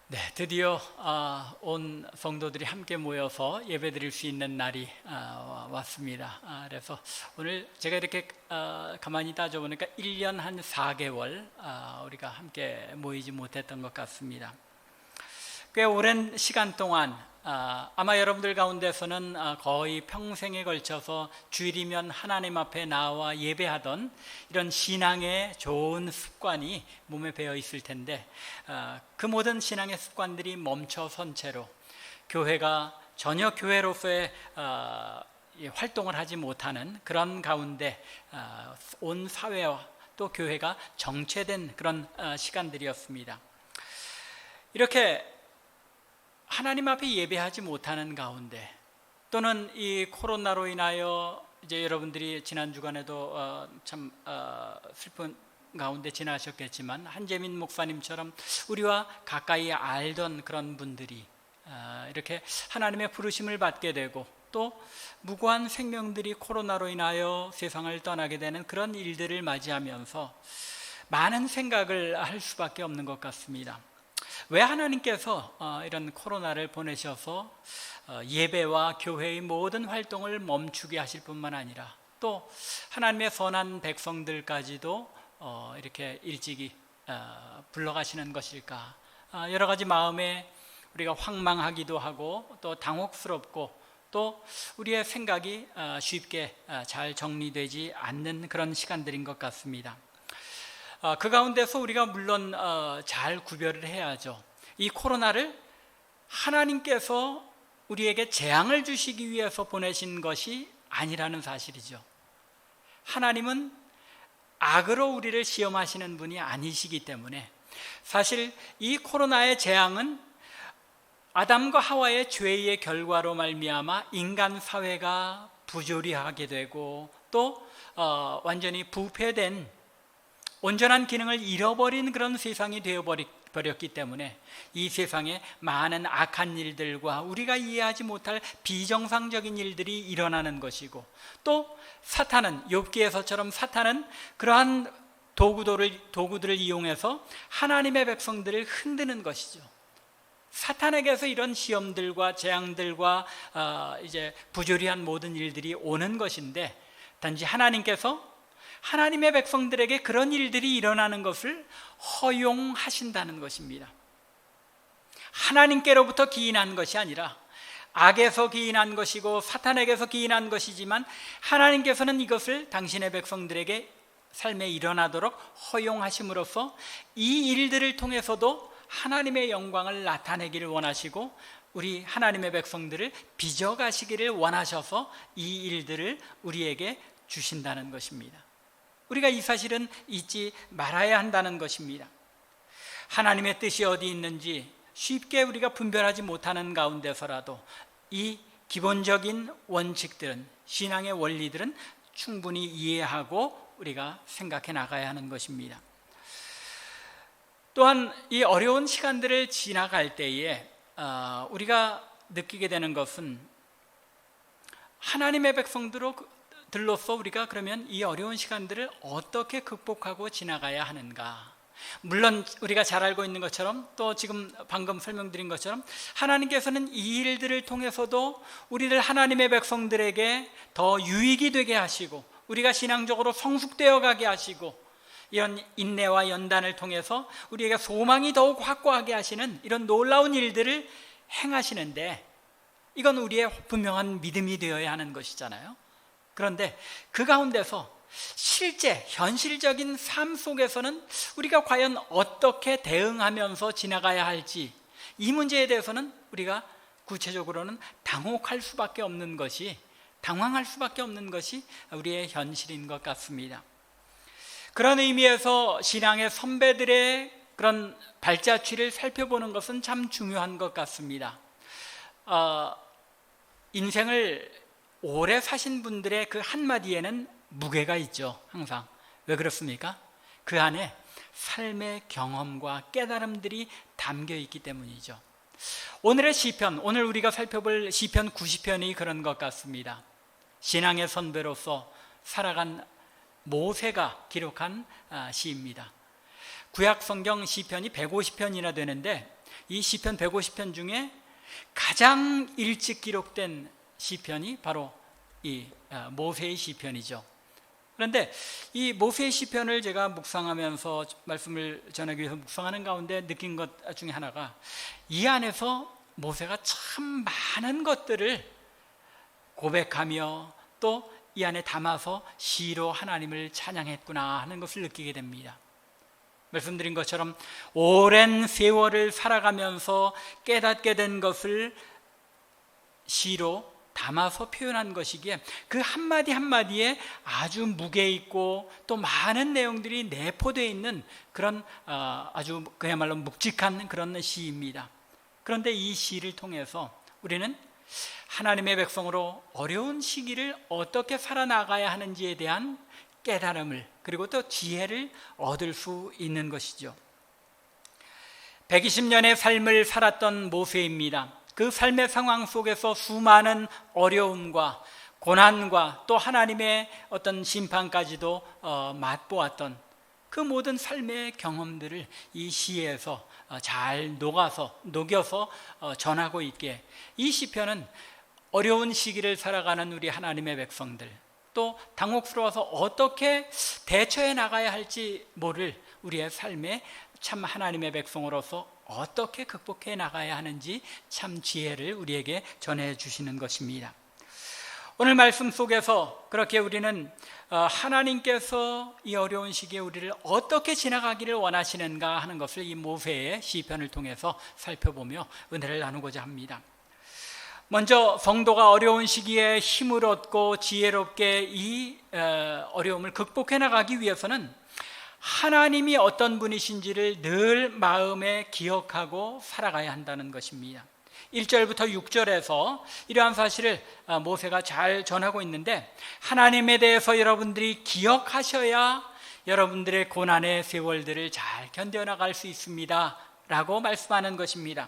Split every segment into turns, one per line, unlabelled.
네, 드디어 온 성도들이 함께 모여서 예배드릴 수 있는 날이 왔습니다. 그래서 오늘 제가 이렇게 가만히 따져보니까 1년 한 4개월 우리가 함께 모이지 못했던 것 같습니다. 꽤 오랜 시간 동안 아마 여러분들 가운데서는 거의 평생에 걸쳐서 주일이면 하나님 앞에 나와 예배하던 이런 신앙의 좋은 습관이 몸에 배어 있을 텐데, 그 모든 신앙의 습관들이 멈춰선 채로 교회가 전혀 교회로서의 활동을 하지 못하는 그런 가운데 온 사회와 또 교회가 정체된 그런 시간들이었습니다. 이렇게 하나님 앞에 예배하지 못하는 가운데, 또는 이 코로나로 인하여 이제 여러분들이 지난 주간에도 참 슬픈 가운데 지나셨겠지만, 한재민 목사님처럼 우리와 가까이 알던 그런 분들이 이렇게 하나님의 부르심을 받게 되고, 또 무고한 생명들이 코로나로 인하여 세상을 떠나게 되는 그런 일들을 맞이하면서 많은 생각을 할 수밖에 없는 것 같습니다. 왜 하나님께서 이런 코로나를 보내셔서 예배와 교회의 모든 활동을 멈추게 하실 뿐만 아니라, 또 하나님의 선한 백성들까지도 이렇게 일찍이 불러가시는 것일까? 여러 가지 마음에 우리가 황망하기도 하고, 또 당혹스럽고, 또 우리의 생각이 쉽게 잘 정리되지 않는 그런 시간들인 것 같습니다. 그 가운데서 우리가 물론 잘 구별을 해야죠. 이 코로나를 하나님께서 우리에게 재앙을 주시기 위해서 보내신 것이 아니라는 사실이죠. 하나님은 악으로 우리를 시험하시는 분이 아니시기 때문에, 사실 이 코로나의 재앙은 아담과 하와의 죄의 결과로 말미암아 인간 사회가 부조리하게 되고, 또 완전히 부패된 온전한 기능을 잃어버린 그런 세상이 되어버렸기 때문에, 이 세상에 많은 악한 일들과 우리가 이해하지 못할 비정상적인 일들이 일어나는 것이고, 또 사탄은, 욥기에서처럼 사탄은 그러한 도구들을 이용해서 하나님의 백성들을 흔드는 것이죠. 사탄에게서 이런 시험들과 재앙들과 이제 부조리한 모든 일들이 오는 것인데, 단지 하나님께서 하나님의 백성들에게 그런 일들이 일어나는 것을 허용하신다는 것입니다. 하나님께로부터 기인한 것이 아니라 악에서 기인한 것이고 사탄에게서 기인한 것이지만, 하나님께서는 이것을 당신의 백성들에게 삶에 일어나도록 허용하심으로써 이 일들을 통해서도 하나님의 영광을 나타내기를 원하시고, 우리 하나님의 백성들을 빚어가시기를 원하셔서 이 일들을 우리에게 주신다는 것입니다. 우리가 이 사실은 잊지 말아야 한다는 것입니다. 하나님의 뜻이 어디 있는지 쉽게 우리가 분별하지 못하는 가운데서라도 이 기본적인 원칙들은, 신앙의 원리들은 충분히 이해하고 우리가 생각해 나가야 하는 것입니다. 또한 이 어려운 시간들을 지나갈 때에 우리가 느끼게 되는 것은, 하나님의 백성들로서 우리가 그러면 이 어려운 시간들을 어떻게 극복하고 지나가야 하는가? 물론 우리가 잘 알고 있는 것처럼, 또 지금 방금 설명드린 것처럼, 하나님께서는 이 일들을 통해서도 우리들 하나님의 백성들에게 더 유익이 되게 하시고, 우리가 신앙적으로 성숙되어 가게 하시고, 이런 인내와 연단을 통해서 우리에게 소망이 더욱 확고하게 하시는 이런 놀라운 일들을 행하시는데, 이건 우리의 분명한 믿음이 되어야 하는 것이잖아요. 그런데 그 가운데서 실제 현실적인 삶 속에서는 우리가 과연 어떻게 대응하면서 지나가야 할지, 이 문제에 대해서는 우리가 구체적으로는 당황할 수밖에 없는 것이 우리의 현실인 것 같습니다. 그런 의미에서 신앙의 선배들의 그런 발자취를 살펴보는 것은 참 중요한 것 같습니다. 인생을 오래 사신 분들의 그 한마디에는 무게가 있죠. 항상. 왜 그렇습니까? 그 안에 삶의 경험과 깨달음들이 담겨 있기 때문이죠. 오늘의 시편, 오늘 우리가 살펴볼 시편 90편이 그런 것 같습니다. 신앙의 선배로서 살아간 모세가 기록한 시입니다. 구약 성경 시편이 150편이나 되는데 이 시편 150편 중에 가장 일찍 기록된 시편이 바로 이 모세의 시편이죠. 그런데 이 모세의 시편을 제가 묵상하면서 말씀을 전하기 위해서 묵상하는 가운데 느낀 것 중에 하나가, 이 안에서 모세가 참 많은 것들을 고백하며 또 이 안에 담아서 시로 하나님을 찬양했구나 하는 것을 느끼게 됩니다. 말씀드린 것처럼 오랜 세월을 살아가면서 깨닫게 된 것을 시로 담아서 표현한 것이기에 그 한마디 한마디에 아주 무게 있고 또 많은 내용들이 내포되어 있는 그런 아주 그야말로 묵직한 그런 시입니다. 그런데 이 시를 통해서 우리는 하나님의 백성으로 어려운 시기를 어떻게 살아나가야 하는지에 대한 깨달음을, 그리고 또 지혜를 얻을 수 있는 것이죠. 120년의 삶을 살았던 모세입니다. 그 삶의 상황 속에서 수많은 어려움과 고난과 또 하나님의 어떤 심판까지도 맛보았던 그 모든 삶의 경험들을 이 시에서 잘 녹여서 전하고 있기에 이 시편은 어려운 시기를 살아가는 우리 하나님의 백성들, 또 당혹스러워서 어떻게 대처해 나가야 할지 모를 우리의 삶에 참 하나님의 백성으로서 어떻게 극복해 나가야 하는지 참 지혜를 우리에게 전해 주시는 것입니다. 오늘 말씀 속에서 그렇게 우리는 하나님께서 이 어려운 시기에 우리를 어떻게 지나가기를 원하시는가 하는 것을 이 모세의 시편을 통해서 살펴보며 은혜를 나누고자 합니다. 먼저 성도가 어려운 시기에 힘을 얻고 지혜롭게 이 어려움을 극복해 나가기 위해서는 하나님이 어떤 분이신지를 늘 마음에 기억하고 살아가야 한다는 것입니다. 1절부터 6절에서 이러한 사실을 모세가 잘 전하고 있는데, 하나님에 대해서 여러분들이 기억하셔야 여러분들의 고난의 세월들을 잘 견뎌나갈 수 있습니다 라고 말씀하는 것입니다.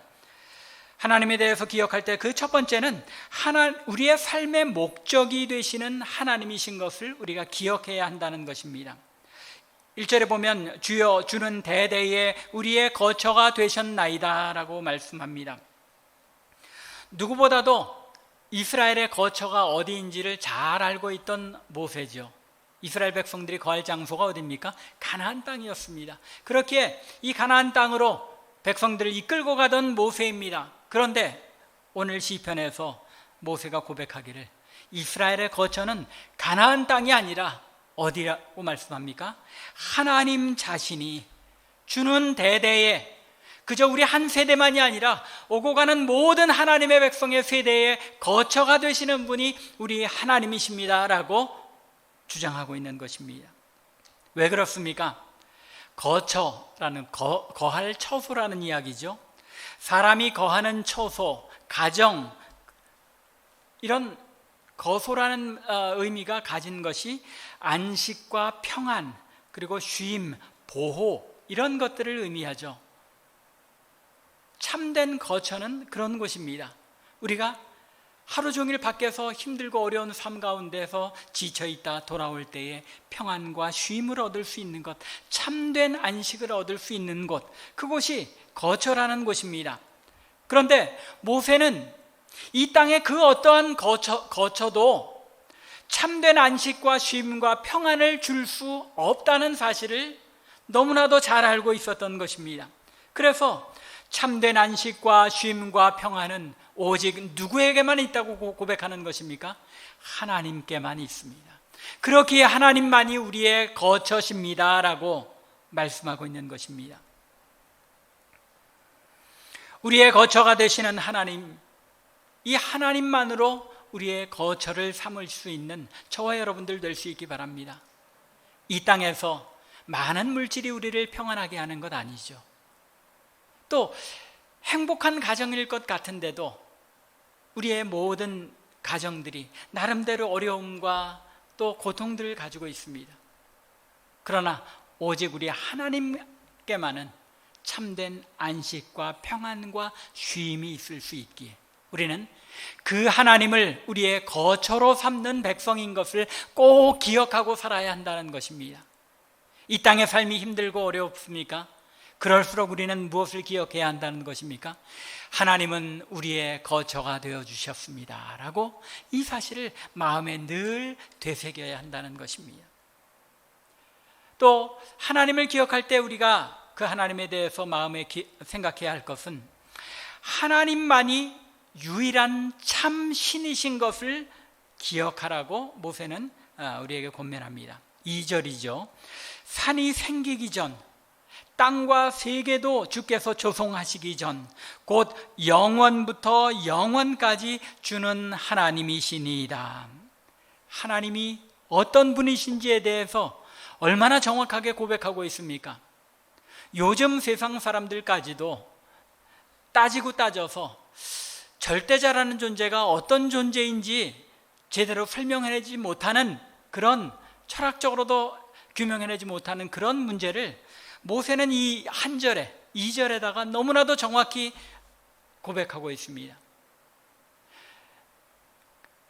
하나님에 대해서 기억할 때 그 첫 번째는 우리의 삶의 목적이 되시는 하나님이신 것을 우리가 기억해야 한다는 것입니다. 1절에 보면 주여 주는 대대에 우리의 거처가 되셨나이다 라고 말씀합니다. 누구보다도 이스라엘의 거처가 어디인지를 잘 알고 있던 모세죠. 이스라엘 백성들이 거할 장소가 어디입니까? 가나안 땅이었습니다. 그렇기에 이 가나안 땅으로 백성들을 이끌고 가던 모세입니다. 그런데 오늘 시편에서 모세가 고백하기를 이스라엘의 거처는 가나안 땅이 아니라 어디라고 말씀합니까? 하나님 자신이 주는 대대에, 그저 우리 한 세대만이 아니라 오고 가는 모든 하나님의 백성의 세대에 거처가 되시는 분이 우리 하나님이십니다 라고 주장하고 있는 것입니다. 왜 그렇습니까? 거처라는 거할 처소라는 이야기죠. 사람이 거하는 처소, 가정, 이런 거소라는 의미가 가진 것이 안식과 평안, 그리고 쉼, 보호, 이런 것들을 의미하죠. 참된 거처는 그런 곳입니다. 우리가 하루 종일 밖에서 힘들고 어려운 삶 가운데서 지쳐있다 돌아올 때에 평안과 쉼을 얻을 수 있는 것, 참된 안식을 얻을 수 있는 곳, 그곳이 거처라는 곳입니다. 그런데 모세는 이 땅의 그 어떠한 거처도 참된 안식과 쉼과 평안을 줄 수 없다는 사실을 너무나도 잘 알고 있었던 것입니다. 그래서 참된 안식과 쉼과 평안은 오직 누구에게만 있다고 고백하는 것입니까? 하나님께만 있습니다. 그렇기에 하나님만이 우리의 거처십니다 라고 말씀하고 있는 것입니다. 우리의 거처가 되시는 하나님, 이 하나님만으로 우리의 거처를 삼을 수 있는 저와 여러분들 될 수 있기 바랍니다. 이 땅에서 많은 물질이 우리를 평안하게 하는 것 아니죠. 또 행복한 가정일 것 같은데도 우리의 모든 가정들이 나름대로 어려움과 또 고통들을 가지고 있습니다. 그러나 오직 우리 하나님께만은 참된 안식과 평안과 쉼이 있을 수 있기에 우리는 그 하나님을 우리의 거처로 삼는 백성인 것을 꼭 기억하고 살아야 한다는 것입니다. 이 땅의 삶이 힘들고 어렵습니까? 그럴수록 우리는 무엇을 기억해야 한다는 것입니까? 하나님은 우리의 거처가 되어 주셨습니다 라고 이 사실을 마음에 늘 되새겨야 한다는 것입니다. 또 하나님을 기억할 때 우리가 그 하나님에 대해서 마음에 생각해야 할 것은 하나님만이 유일한 참 신이신 것을 기억하라고 모세는 우리에게 권면합니다. 2절이죠. 산이 생기기 전, 땅과 세계도 주께서 조성하시기 전, 곧 영원부터 영원까지 주는 하나님이시니이다. 하나님이 어떤 분이신지에 대해서 얼마나 정확하게 고백하고 있습니까? 요즘 세상 사람들까지도 따지고 따져서 절대자라는 존재가 어떤 존재인지 제대로 설명해내지 못하는, 그런 철학적으로도 규명해내지 못하는 그런 문제를 모세는 이 한 절에, 2절에다가 너무나도 정확히 고백하고 있습니다.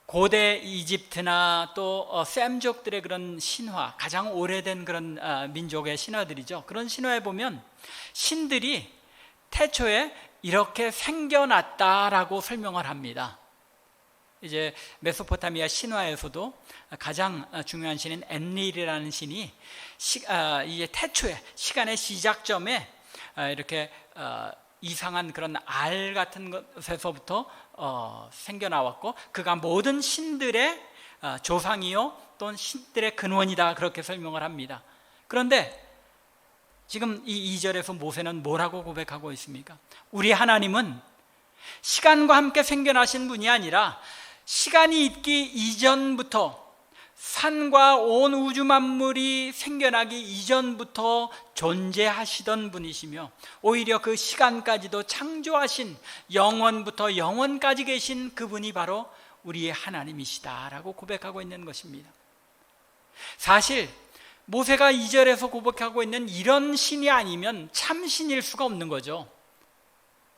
고대 이집트나 또 셈족들의 그런 신화, 가장 오래된 그런 민족의 신화들이죠. 그런 신화에 보면 신들이 태초에 이렇게 생겨났다라고 설명을 합니다. 이제 메소포타미아 신화에서도 가장 중요한 신인 엔릴이라는 신이 이제 태초에, 시간의 시작점에 이렇게 이상한 그런 알 같은 것에서부터 생겨나왔고, 그가 모든 신들의 조상이요 또는 신들의 근원이다, 그렇게 설명을 합니다. 그런데 지금 이 2절에서 모세는 뭐라고 고백하고 있습니까? 우리 하나님은 시간과 함께 생겨나신 분이 아니라 시간이 있기 이전부터, 산과 온 우주 만물이 생겨나기 이전부터 존재하시던 분이시며, 오히려 그 시간까지도 창조하신, 영원부터 영원까지 계신 그분이 바로 우리의 하나님이시다라고 고백하고 있는 것입니다. 사실 모세가 2절에서 고백하고 있는 이런 신이 아니면 참 신일 수가 없는 거죠.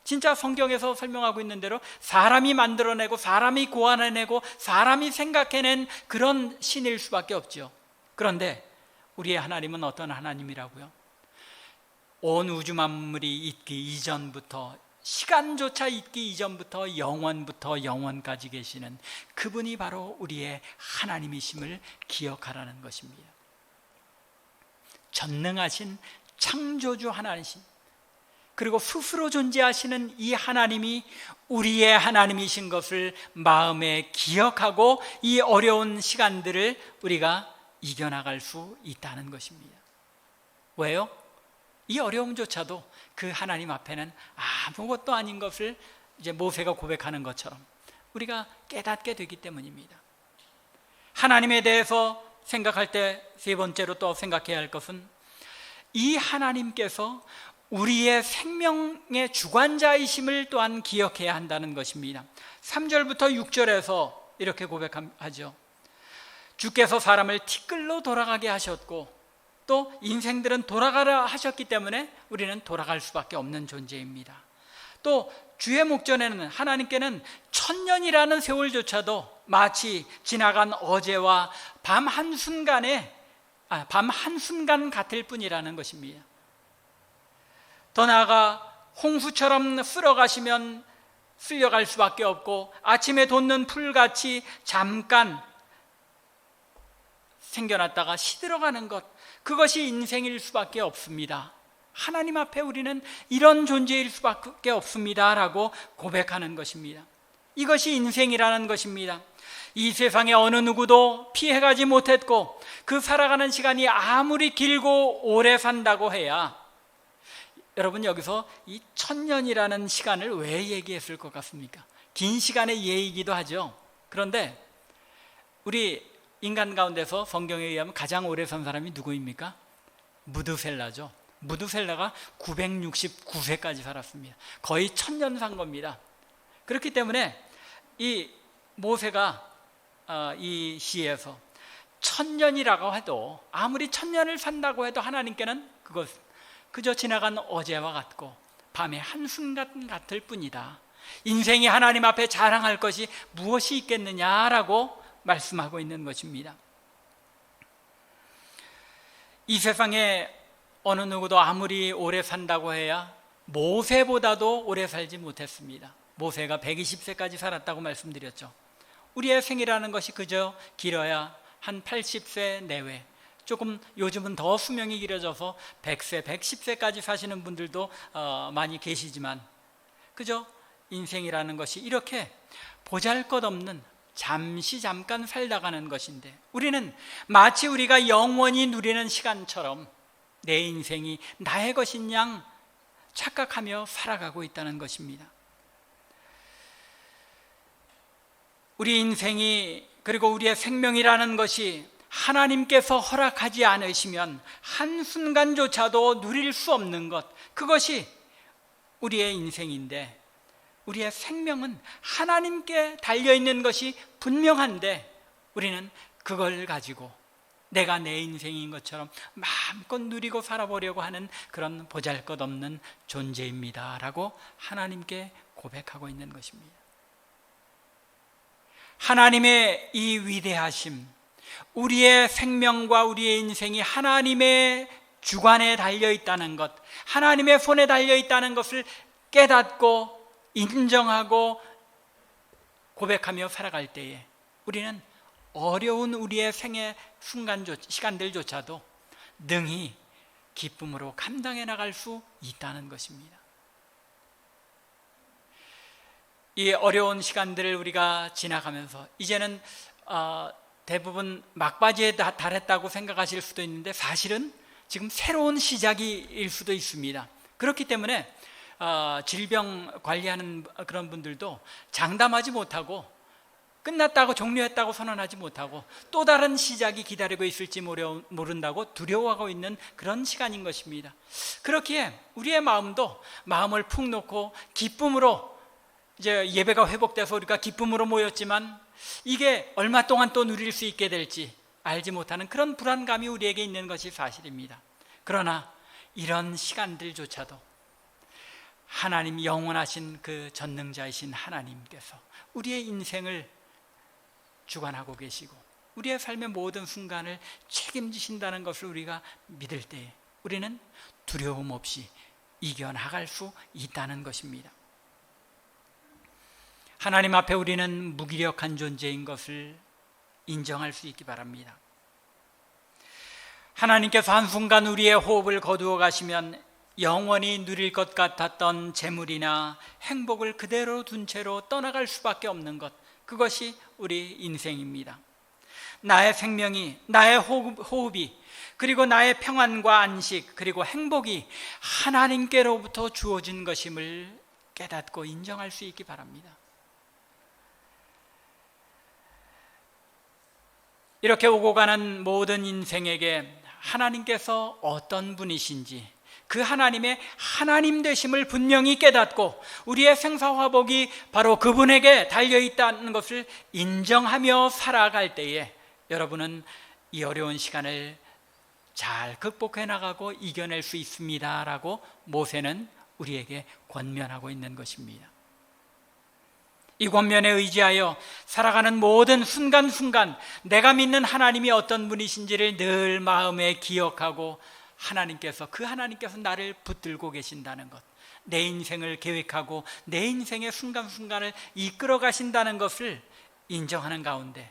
진짜 성경에서 설명하고 있는 대로 사람이 만들어내고 사람이 고안해내고 사람이 생각해낸 그런 신일 수밖에 없죠. 그런데 우리의 하나님은 어떤 하나님이라고요? 온 우주 만물이 있기 이전부터, 시간조차 있기 이전부터 영원부터 영원까지 계시는 그분이 바로 우리의 하나님이심을 기억하라는 것입니다. 전능하신 창조주 하나님, 그리고 스스로 존재하시는 이 하나님이 우리의 하나님이신 것을 마음에 기억하고 이 어려운 시간들을 우리가 이겨나갈 수 있다는 것입니다. 왜요? 이 어려움조차도 그 하나님 앞에는 아무것도 아닌 것을 이제 모세가 고백하는 것처럼 우리가 깨닫게 되기 때문입니다. 하나님에 대해서 생각할 때 세 번째로 또 생각해야 할 것은 이 하나님께서 우리의 생명의 주관자이심을 또한 기억해야 한다는 것입니다. 3절부터 6절에서 이렇게 고백하죠. 주께서 사람을 티끌로 돌아가게 하셨고 또 인생들은 돌아가라 하셨기 때문에 우리는 돌아갈 수밖에 없는 존재입니다. 또 주의 목전에는, 하나님께는 천년이라는 세월조차도 마치 지나간 어제와 밤 한순간 같을 뿐이라는 것입니다. 더 나아가 홍수처럼 쓸어가시면 쓸려갈 수밖에 없고, 아침에 돋는 풀같이 잠깐 생겨났다가 시들어가는 것, 그것이 인생일 수밖에 없습니다. 하나님 앞에 우리는 이런 존재일 수밖에 없습니다 라고 고백하는 것입니다. 이것이 인생이라는 것입니다. 이 세상에 어느 누구도 피해가지 못했고, 그 살아가는 시간이 아무리 길고 오래 산다고 해야, 여러분 여기서 이 천년이라는 시간을 왜 얘기했을 것 같습니까? 긴 시간의 예이기도 하죠. 그런데 우리 인간 가운데서 성경에 의하면 가장 오래 산 사람이 누구입니까? 무드셀라죠. 무드셀라가 969세까지 살았습니다. 거의 천년 산 겁니다. 그렇기 때문에 이 모세가 이 시에서 천년이라고 해도, 아무리 천년을 산다고 해도 하나님께는 그것 그저 지나간 어제와 같고 밤의 한순간 같을 뿐이다. 인생이 하나님 앞에 자랑할 것이 무엇이 있겠느냐라고 말씀하고 있는 것입니다. 이 세상에 어느 누구도 아무리 오래 산다고 해야 모세보다도 오래 살지 못했습니다. 모세가 120세까지 살았다고 말씀드렸죠. 우리의 생이라는 것이 그저 길어야 한 80세 내외, 조금 요즘은 더 수명이 길어져서 100세, 110세까지 사시는 분들도 많이 계시지만, 그저 인생이라는 것이 이렇게 보잘것없는 잠깐 살다 가는 것인데, 우리는 마치 우리가 영원히 누리는 시간처럼 내 인생이 나의 것인 양 착각하며 살아가고 있다는 것입니다. 우리 인생이, 그리고 우리의 생명이라는 것이 하나님께서 허락하지 않으시면 한순간조차도 누릴 수 없는 것, 그것이 우리의 인생인데, 우리의 생명은 하나님께 달려있는 것이 분명한데, 우리는 그걸 가지고 내가 내 인생인 것처럼 마음껏 누리고 살아보려고 하는 그런 보잘것없는 존재입니다 라고 하나님께 고백하고 있는 것입니다. 하나님의 이 위대하심, 우리의 생명과 우리의 인생이 하나님의 주관에 달려있다는 것, 하나님의 손에 달려있다는 것을 깨닫고 인정하고 고백하며 살아갈 때에 우리는 어려운 우리의 생의 시간들조차도 능히 기쁨으로 감당해 나갈 수 있다는 것입니다. 이 어려운 시간들을 우리가 지나가면서 이제는 대부분 막바지에 달했다고 생각하실 수도 있는데, 사실은 지금 새로운 시작일 수도 있습니다. 그렇기 때문에 질병 관리하는 그런 분들도 장담하지 못하고, 끝났다고 종료했다고 선언하지 못하고 또 다른 시작이 기다리고 있을지 모른다고 두려워하고 있는 그런 시간인 것입니다. 그렇기에 우리의 마음도 마음을 푹 놓고 기쁨으로, 이제 예배가 회복돼서 우리가 기쁨으로 모였지만 이게 얼마 동안 또 누릴 수 있게 될지 알지 못하는 그런 불안감이 우리에게 있는 것이 사실입니다. 그러나 이런 시간들조차도 하나님, 영원하신 그 전능자이신 하나님께서 우리의 인생을 주관하고 계시고 우리의 삶의 모든 순간을 책임지신다는 것을 우리가 믿을 때 우리는 두려움 없이 이겨나갈 수 있다는 것입니다. 하나님 앞에 우리는 무기력한 존재인 것을 인정할 수 있기 바랍니다. 하나님께서 한순간 우리의 호흡을 거두어 가시면 영원히 누릴 것 같았던 재물이나 행복을 그대로 둔 채로 떠나갈 수밖에 없는 것, 그것이 우리 인생입니다. 나의 생명이, 나의 호흡이, 그리고 나의 평안과 안식, 그리고 행복이 하나님께로부터 주어진 것임을 깨닫고 인정할 수 있기 바랍니다. 이렇게 오고 가는 모든 인생에게 하나님께서 어떤 분이신지, 그 하나님의 하나님 되심을 분명히 깨닫고 우리의 생사화복이 바로 그분에게 달려있다는 것을 인정하며 살아갈 때에 여러분은 이 어려운 시간을 잘 극복해 나가고 이겨낼 수 있습니다 라고 모세는 우리에게 권면하고 있는 것입니다. 이 권면에 의지하여 살아가는 모든 순간순간 내가 믿는 하나님이 어떤 분이신지를 늘 마음에 기억하고 그 하나님께서 나를 붙들고 계신다는 것, 내 인생을 계획하고 내 인생의 순간순간을 이끌어 가신다는 것을 인정하는 가운데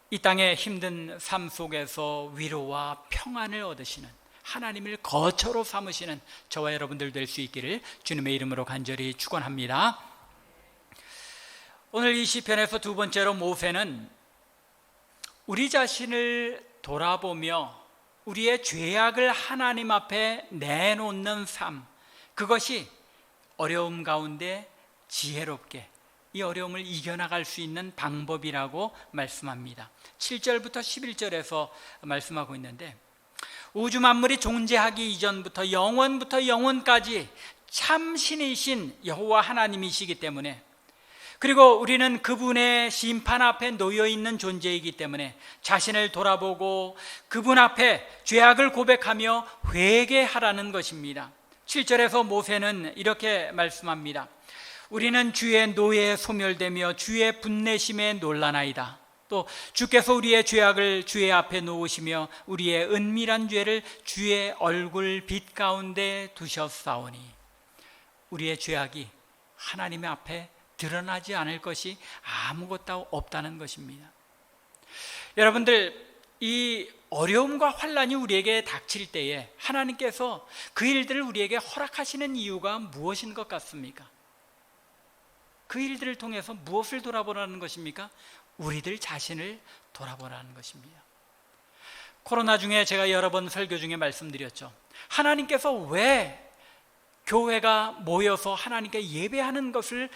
이 땅의 힘든 삶 속에서 위로와 평안을 얻으시는, 하나님을 거처로 삼으시는 저와 여러분들 될 수 있기를 주님의 이름으로 간절히 축원합니다. 오늘 이 시편에서 두 번째로 모세는 우리 자신을 돌아보며 우리의 죄악을 하나님 앞에 내놓는 삶, 그것이 어려움 가운데 지혜롭게 이 어려움을 이겨나갈 수 있는 방법이라고 말씀합니다. 7절부터 11절에서 말씀하고 있는데, 우주 만물이 존재하기 이전부터 영원부터 영원까지 참 신이신 여호와 하나님이시기 때문에, 그리고 우리는 그분의 심판 앞에 놓여있는 존재이기 때문에 자신을 돌아보고 그분 앞에 죄악을 고백하며 회개하라는 것입니다. 7절에서 모세는 이렇게 말씀합니다. 우리는 주의 노예에 소멸되며 주의 분내심에 놀라나이다. 또 주께서 우리의 죄악을 주의 앞에 놓으시며 우리의 은밀한 죄를 주의 얼굴 빛 가운데 두셨사오니 우리의 죄악이 하나님의 앞에 드러나지 않을 것이 아무것도 없다는 것입니다. 여러분들, 이 어려움과 환난이 우리에게 닥칠 때에 하나님께서 그 일들을 우리에게 허락하시는 이유가 무엇인 것 같습니까? 그 일들을 통해서 무엇을 돌아보라는 것입니까? 우리들 자신을 돌아보라는 것입니다. 코로나 중에 제가 여러 번 설교 중에 말씀드렸죠. 하나님께서 왜 교회가 모여서 하나님께 예배하는 것을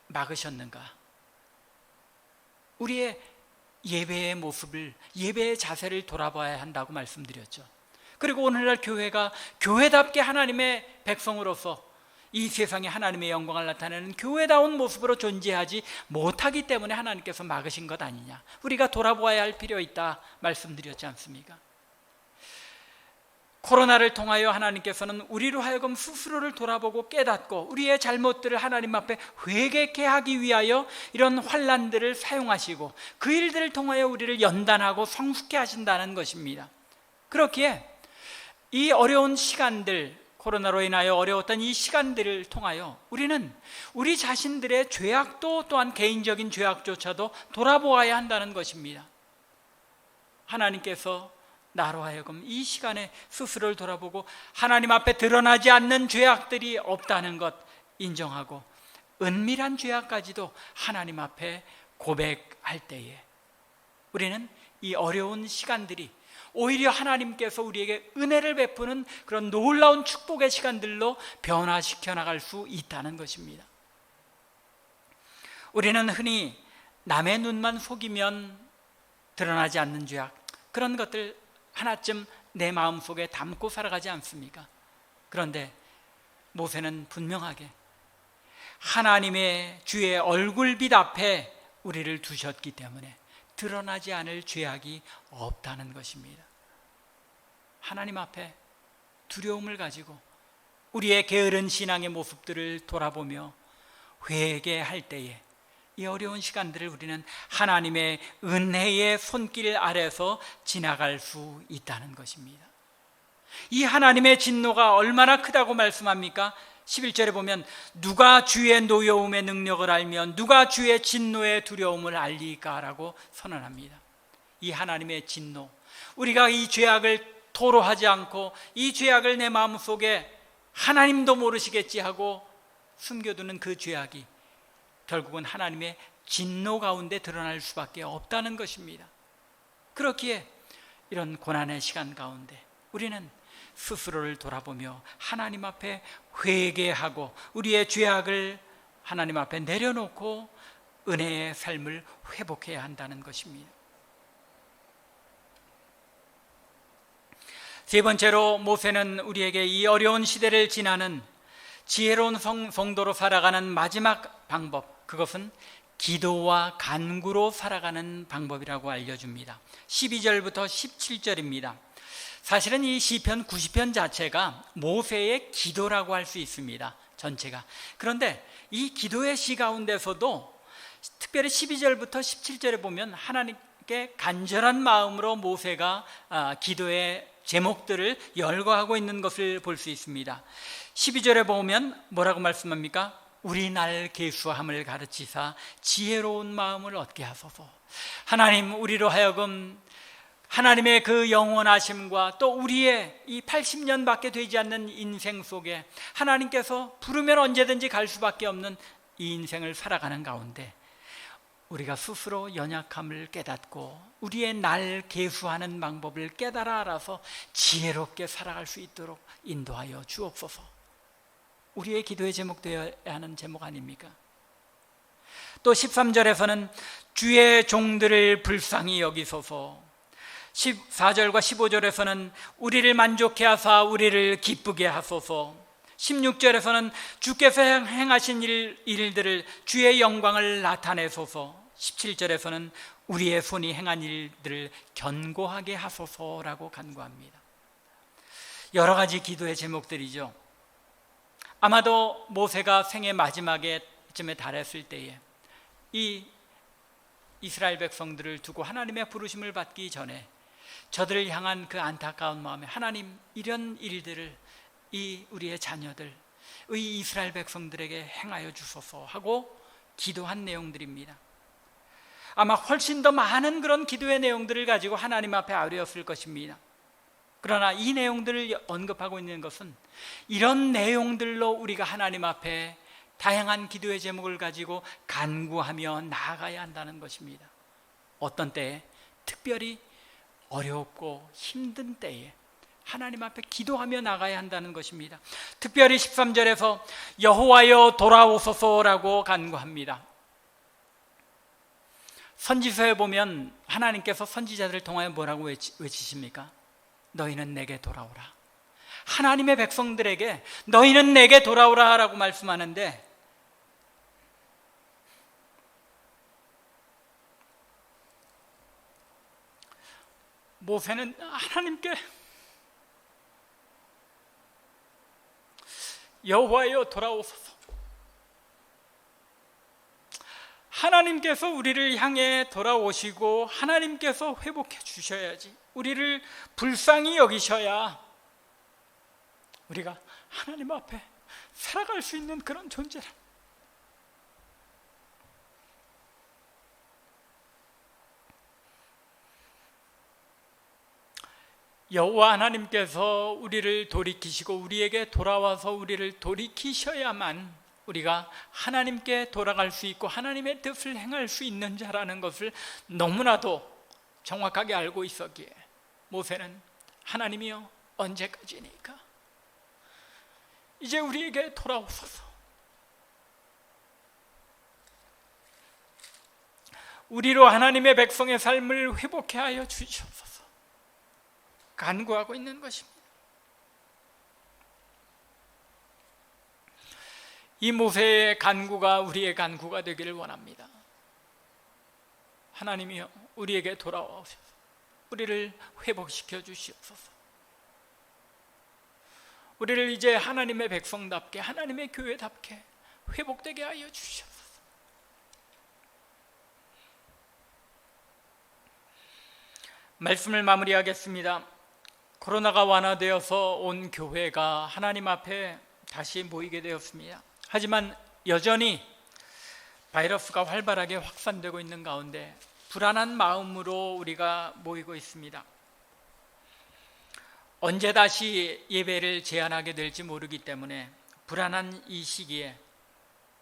막으셨는가? 우리의 예배의 모습을, 예배의 자세를 돌아봐야 한다고 말씀드렸죠. 그리고 오늘날 교회가 교회답게 하나님의 백성으로서 이 세상에 하나님의 영광을 나타내는 교회다운 모습으로 존재하지 못하기 때문에 하나님께서 막으신 것 아니냐, 우리가 돌아보아야 할 필요 있다 말씀드렸지 않습니까? 코로나를 통하여 하나님께서는 우리로 하여금 스스로를 돌아보고 깨닫고 우리의 잘못들을 하나님 앞에 회개케 하기 위하여 이런 환난들을 사용하시고 그 일들을 통하여 우리를 연단하고 성숙케 하신다는 것입니다. 그렇기에 이 어려운 시간들, 코로나로 인하여 어려웠던 이 시간들을 통하여 우리는 우리 자신들의 죄악도 또한 개인적인 죄악조차도 돌아보아야 한다는 것입니다. 하나님께서 나로 하여금 이 시간에 스스로를 돌아보고 하나님 앞에 드러나지 않는 죄악들이 없다는 것 인정하고 은밀한 죄악까지도 하나님 앞에 고백할 때에 우리는 이 어려운 시간들이 오히려 하나님께서 우리에게 은혜를 베푸는 그런 놀라운 축복의 시간들로 변화시켜 나갈 수 있다는 것입니다. 우리는 흔히 남의 눈만 속이면 드러나지 않는 죄악, 그런 것들 하나쯤 내 마음속에 담고 살아가지 않습니까? 그런데 모세는 분명하게 하나님의 주의 얼굴빛 앞에 우리를 두셨기 때문에 드러나지 않을 죄악이 없다는 것입니다. 하나님 앞에 두려움을 가지고 우리의 게으른 신앙의 모습들을 돌아보며 회개할 때에 이 어려운 시간들을 우리는 하나님의 은혜의 손길 아래서 지나갈 수 있다는 것입니다. 이 하나님의 진노가 얼마나 크다고 말씀합니까? 11절에 보면 누가 주의 노여움의 능력을 알면 누가 주의 진노의 두려움을 알리까라고 선언합니다. 이 하나님의 진노, 우리가 이 죄악을 토로하지 않고 이 죄악을 내 마음속에 하나님도 모르시겠지 하고 숨겨두는 그 죄악이 결국은 하나님의 진노 가운데 드러날 수밖에 없다는 것입니다. 그렇기에 이런 고난의 시간 가운데 우리는 스스로를 돌아보며 하나님 앞에 회개하고 우리의 죄악을 하나님 앞에 내려놓고 은혜의 삶을 회복해야 한다는 것입니다. 세 번째로 모세는 우리에게 이 어려운 시대를 지나는 지혜로운 성도로 살아가는 마지막 방법, 그것은 기도와 간구로 살아가는 방법이라고 알려줍니다. 12절부터 17절입니다. 사실은 이 시편 90편 자체가 모세의 기도라고 할 수 있습니다. 전체가. 그런데 이 기도의 시 가운데서도 특별히 12절부터 17절에 보면 하나님께 간절한 마음으로 모세가 기도의 제목들을 열거하고 있는 것을 볼 수 있습니다. 12절에 보면 뭐라고 말씀합니까? 우리 날 계수함을 가르치사 지혜로운 마음을 얻게 하소서. 하나님, 우리로 하여금 하나님의 그 영원하심과 또 우리의 이 80년밖에 되지 않는 인생 속에 하나님께서 부르면 언제든지 갈 수밖에 없는 이 인생을 살아가는 가운데 우리가 스스로 연약함을 깨닫고 우리의 날 계수하는 방법을 깨달아 알아서 지혜롭게 살아갈 수 있도록 인도하여 주옵소서. 우리의 기도의 제목 되어야 하는 제목 아닙니까? 또 13절에서는 주의 종들을 불쌍히 여기소서. 14절과 15절에서는 우리를 만족해 하사 우리를 기쁘게 하소서. 16절에서는 주께서 행하신 일들을 주의 영광을 나타내소서. 17절에서는 우리의 손이 행한 일들을 견고하게 하소서라고 간구합니다. 여러 가지 기도의 제목들이죠. 아마도 모세가 생애 마지막에 쯤에 달했을 때에 이 이스라엘 백성들을 두고 하나님의 부르심을 받기 전에 저들을 향한 그 안타까운 마음에 하나님, 이런 일들을 이 우리의 자녀들, 이 이스라엘 백성들에게 행하여 주소서 하고 기도한 내용들입니다. 아마 훨씬 더 많은 그런 기도의 내용들을 가지고 하나님 앞에 아뢰었을 것입니다. 그러나 이 내용들을 언급하고 있는 것은 이런 내용들로 우리가 하나님 앞에 다양한 기도의 제목을 가지고 간구하며 나아가야 한다는 것입니다. 어떤 때에, 특별히 어렵고 힘든 때에 하나님 앞에 기도하며 나가야 한다는 것입니다. 특별히 13절에서 여호와여 돌아오소서라고 간구합니다. 선지서에 보면 하나님께서 선지자들을 통하여 뭐라고 외치십니까? 너희는 내게 돌아오라. 하나님의 백성들에게 너희는 내게 돌아오라 라고 말씀하는데, 모세는 하나님께 여호와여 돌아오소서, 하나님께서 우리를 향해 돌아오시고 하나님께서 회복해 주셔야지, 우리를 불쌍히 여기셔야 우리가 하나님 앞에 살아갈 수 있는 그런 존재라. 여호와 하나님께서 우리를 돌이키시고 우리에게 돌아와서 우리를 돌이키셔야만 우리가 하나님께 돌아갈 수 있고 하나님의 뜻을 행할 수 있는 자라는 것을 너무나도 정확하게 알고 있었기에 모세는 하나님이여 언제까지니까 이제 우리에게 돌아오소서, 우리로 하나님의 백성의 삶을 회복해 하여 주시옵소서 간구하고 있는 것입니다. 이 모세의 간구가 우리의 간구가 되기를 원합니다. 하나님이여 우리에게 돌아오셔서 우리를 회복시켜 주시옵소서. 우리를 이제 하나님의 백성답게, 하나님의 교회답게 회복되게 하여 주시옵소서. 말씀을 마무리하겠습니다. 코로나가 완화되어서 온 교회가 하나님 앞에 다시 모이게 되었습니다. 하지만 여전히 바이러스가 활발하게 확산되고 있는 가운데 불안한 마음으로 우리가 모이고 있습니다. 언제 다시 예배를 제한하게 될지 모르기 때문에 불안한 이 시기에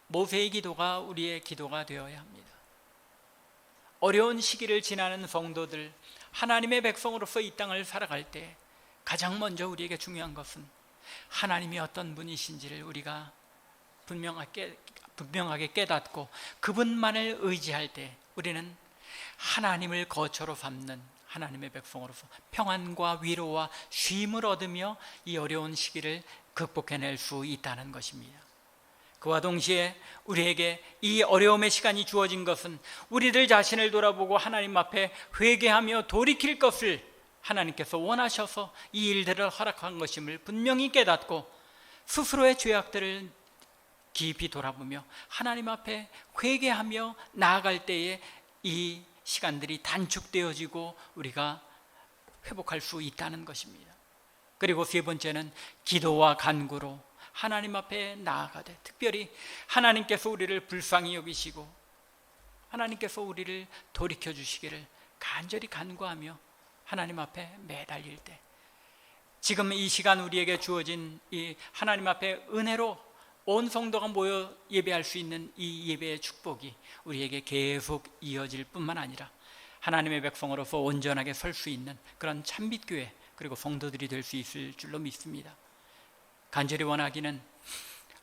모세의 기도가 우리의 기도가 되어야 합니다. 어려운 시기를 지나는 성도들, 하나님의 백성으로서 이 땅을 살아갈 때 가장 먼저 우리에게 중요한 것은 하나님이 어떤 분이신지를 우리가 분명하게 깨닫고 그분만을 의지할 때 우리는 하나님을 거처로 삼는 하나님의 백성으로서 평안과 위로와 쉼을 얻으며 이 어려운 시기를 극복해낼 수 있다는 것입니다. 그와 동시에 우리에게 이 어려움의 시간이 주어진 것은 우리들 자신을 돌아보고 하나님 앞에 회개하며 돌이킬 것을 하나님께서 원하셔서 이 일들을 허락한 것임을 분명히 깨닫고 스스로의 죄악들을 깊이 돌아보며 하나님 앞에 회개하며 나아갈 때에 이 시간들이 단축되어지고 우리가 회복할 수 있다는 것입니다. 그리고 세 번째는 기도와 간구로 하나님 앞에 나아가되, 특별히 하나님께서 우리를 불쌍히 여기시고 하나님께서 우리를 돌이켜 주시기를 간절히 간구하며 하나님 앞에 매달릴 때, 지금 이 시간 우리에게 주어진 이 하나님 앞에 은혜로 온 성도가 모여 예배할 수 있는 이 예배의 축복이 우리에게 계속 이어질 뿐만 아니라 하나님의 백성으로서 온전하게 설 수 있는 그런 참빛교회 그리고 성도들이 될 수 있을 줄로 믿습니다. 간절히 원하기는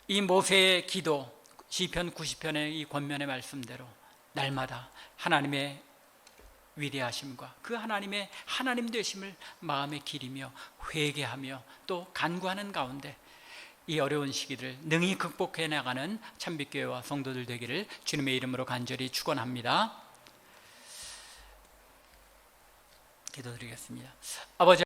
이 모세의 기도, 시편 90편의 이 권면의 말씀대로 날마다 하나님의 위대하심과 그 하나님의 하나님 되심을 마음에 기리며 회개하며 또 간구하는 가운데 이 어려운 시기를 능히 극복해 나가는 참빛교회와 성도들 되기를 주님의 이름으로 간절히 축원합니다. 기도드리겠습니다. 아버지